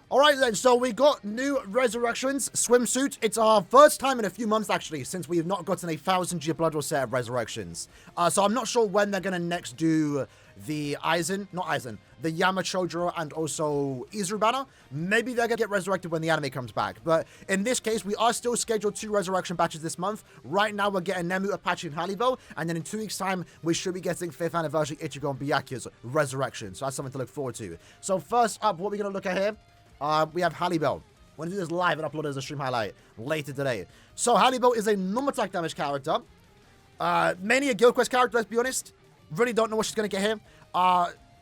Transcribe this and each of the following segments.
Alright then, so we got new Resurrections Swimsuit. It's our first time in a few months, actually, since we have not gotten a 1000 year Blood War set of Resurrections. So I'm not sure when they're going to next do the the Yamachodro and also Izuru banner. Maybe they're going to get resurrected when the anime comes back. But in this case, we are still scheduled 2 Resurrection batches this month. Right now, we're getting NEMU Apache and Halibel. And then in 2 weeks' time, we should be getting 5th Anniversary Ichigo and Byakuya's Resurrection. So that's something to look forward to. So first up, what we're going to look at here. We have Halibel. We're going to do this live and upload it as a stream highlight later today. So Halibel is a non-attack damage character. Mainly a Guild Quest character, let's be honest. Really don't know what she's going to get here.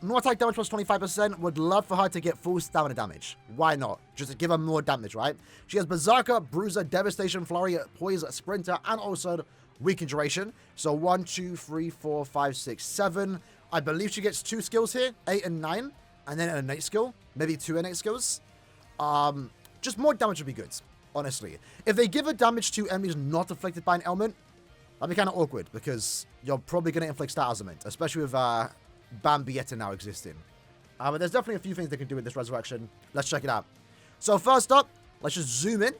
Non-attack damage plus 25%. Would love for her to get full stamina damage. Why not? Just to give her more damage, right? She has Berserker, Bruiser, Devastation, Flurry, Poise, Sprinter, and also Weaken Duration. So 1, 2, 3, 4, 5, 6, 7. I believe she gets 2 skills here. 8 and 9. And then an innate skill. Maybe 2 innate skills. Just more damage would be good, honestly. If they give her damage to enemies not afflicted by an ailment, that'd be kind of awkward, because you're probably going to inflict stat ailment, especially with Bambietta now existing. But there's definitely a few things they can do with this resurrection. Let's check it out. So first up, let's just zoom in.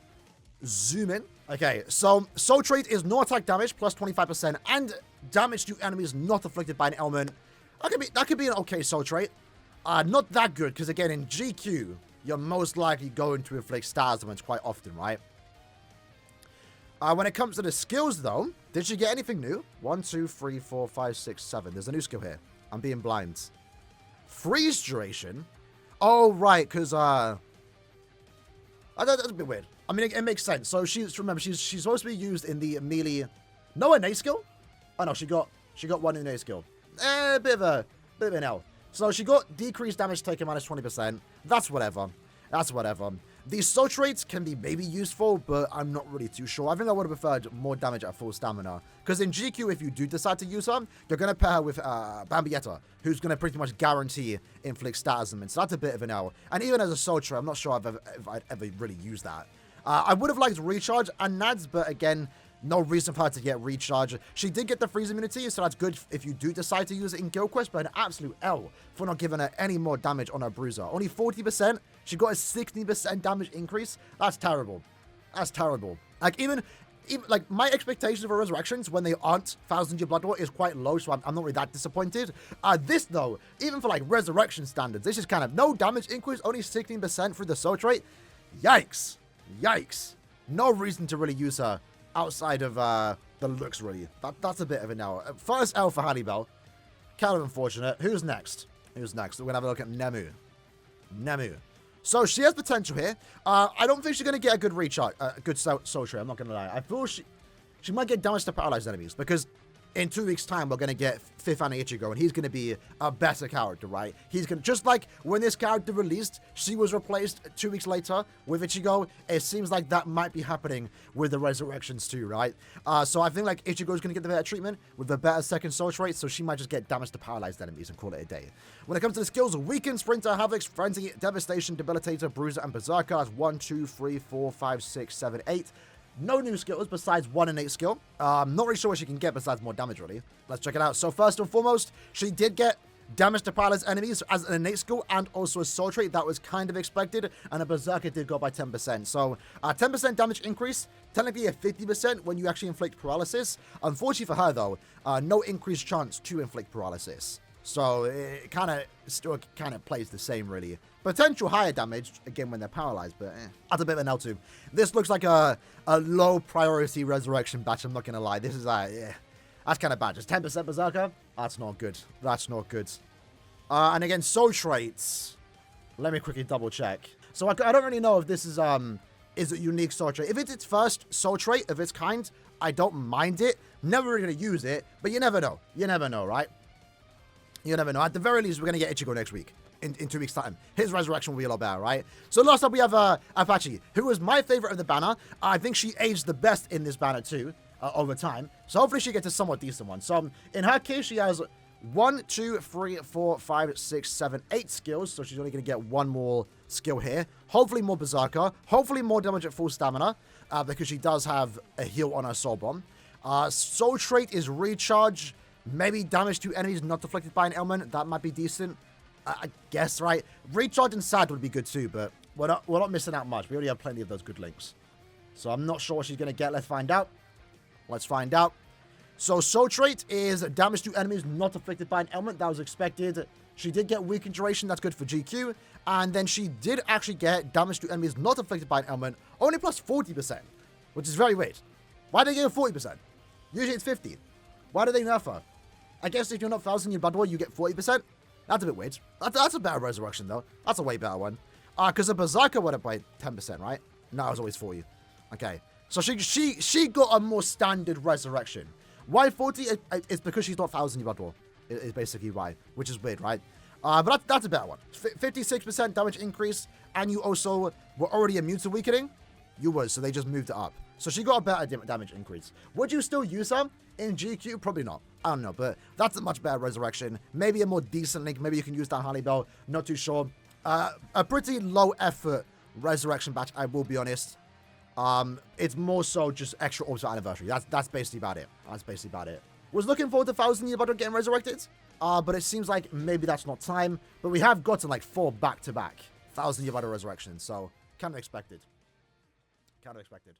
Zoom in. Okay, so Soul Trait is no attack damage plus 25% and damage to enemies not afflicted by an ailment. That could be an okay Soul Trait. Not that good, because again, in GQ, you're most likely going to inflict stat ailments quite often, right? When it comes to the skills, though, did she get anything new? 1, 2, 3, 4, 5, 6, 7. There's a new skill here. I'm being blind. Freeze duration? Oh, right, because, that's a bit weird. I mean, it makes sense. So, remember, she's supposed to be used in the melee... No innate skill? Oh, no, she got one innate skill. A bit of an L. So she got decreased damage taken minus 20%. That's whatever. That's whatever. These Soul Traits can be maybe useful, but I'm not really too sure. I think I would have preferred more damage at full stamina. Because in GQ, if you do decide to use her, you're going to pair her with Bambietta, who's going to pretty much guarantee inflict stat ailments. So that's a bit of an L. And even as a Soul Trait, I'm not sure if I'd ever really use that. I would have liked Recharge and Nads, but again... No reason for her to get recharge. She did get the freeze immunity, so that's good if you do decide to use it in Guild Quest, but an absolute L for not giving her any more damage on her Bruiser. Only 40%. She got a 60% damage increase. That's terrible. That's terrible. Like, even like, my expectations for Resurrections when they aren't 1000 Year Blood War is quite low, so I'm not really that disappointed. This, though, even for, like, Resurrection standards, this is kind of no damage increase, only 16% for the Soul Trait. Yikes. Yikes. No reason to really use her. Outside of the looks, really. That's a bit of an L. First L for Halibel. Kind of unfortunate. Who's next? Who's next? We're going to have a look at NEMU. NEMU. So she has potential here. I don't think she's going to get a good recharge. A good Soul Trait, I'm not going to lie. I feel she might get damage to paralyzed enemies. Because in 2 weeks' time, we're going to get 5th Anna Ichigo. And he's going to be a better character, right? He's going to... Just like when this character released, she was replaced 2 weeks later with Ichigo. It seems like that might be happening with the Resurrections too, right? So I think like Ichigo's going to get the better treatment with the better second Soul Trait. So she might just get damage to paralyzed enemies and call it a day. When it comes to the skills, Weaken, Sprinter, Havoc, Frenzy, Devastation, Debilitator, Bruiser, and Berserker. That's 1, 2, 3, 4, 5, 6, 7, 8. No new skills besides 1 innate skill. Not really sure what she can get besides more damage, really. Let's check it out. So first and foremost, she did get damage to paralyzed enemies as an innate skill and also a Soul Trait. That was kind of expected. And a Berserker did go by 10%. So 10% damage increase. Technically a 50% when you actually inflict paralysis. Unfortunately for her, though, no increased chance to inflict paralysis. So it still kind of plays the same, really. Potential higher damage, again, when they're paralyzed, but that's a bit of an L2. This looks like a low priority Resurrection batch, I'm not going to lie. This is, that's kind of bad. Just 10% Berserker? That's not good. That's not good. And again, Soul Traits. Let me quickly double check. So I don't really know if this is a unique Soul Trait. If it's its first Soul Trait of its kind, I don't mind it. Never really going to use it, but you never know. You never know, right? You never know. At the very least, we're going to get Ichigo next week. In 2 weeks' time. His resurrection will be a lot better, right? So last up, we have Apache, who was my favorite of the banner. I think she aged the best in this banner, too, over time. So hopefully she gets a somewhat decent one. So in her case, she has 1, 2, 3, 4, 5, 6, 7, 8 skills. So she's only going to get 1 more skill here. Hopefully more Berserker. Hopefully more damage at full stamina, because she does have a heal on her Soul Bomb. Soul Trait is Recharge. Maybe damage to enemies not afflicted by an ailment. That might be decent. I guess, right? Recharge and Sad would be good too, but we're not missing out much. We already have plenty of those good links. So I'm not sure what she's going to get. Let's find out. Let's find out. So Soul Trait is damage to enemies not afflicted by an element. That was expected. She did get weakened duration. That's good for GQ. And then she did actually get damage to enemies not afflicted by an element. Only plus 40%. Which is very weird. Why did they give her 40%? Usually it's 50. Why did they nerf her? I guess if you're not 1,000 in Blood Bowl, you get 40%. That's a bit weird. That's a better resurrection, though. That's a way better one. Because the Berserker went up by 10%, right? No, it was always 40. Okay. So she got a more standard resurrection. Why 40? It's because she's not 1,000 in Blood Bowl. Is basically why. Which is weird, right? But that's a better one. 56% damage increase. And you also were already immune to weakening. You were, so they just moved it up. So she got a better damage increase. Would you still use her in GQ? Probably not. I don't know, but that's a much better resurrection. Maybe a more decent link. Maybe you can use that Halibel. Not too sure. A pretty low effort resurrection batch, I will be honest. It's more so just extra orbs for anniversary. That's basically about it. That's basically about it. Was looking forward to 1,000-year battle getting resurrected. But it seems like maybe that's not time. But we have gotten like 4 back-to-back 1,000-year battle resurrections. So kind of expected. Kind of expected.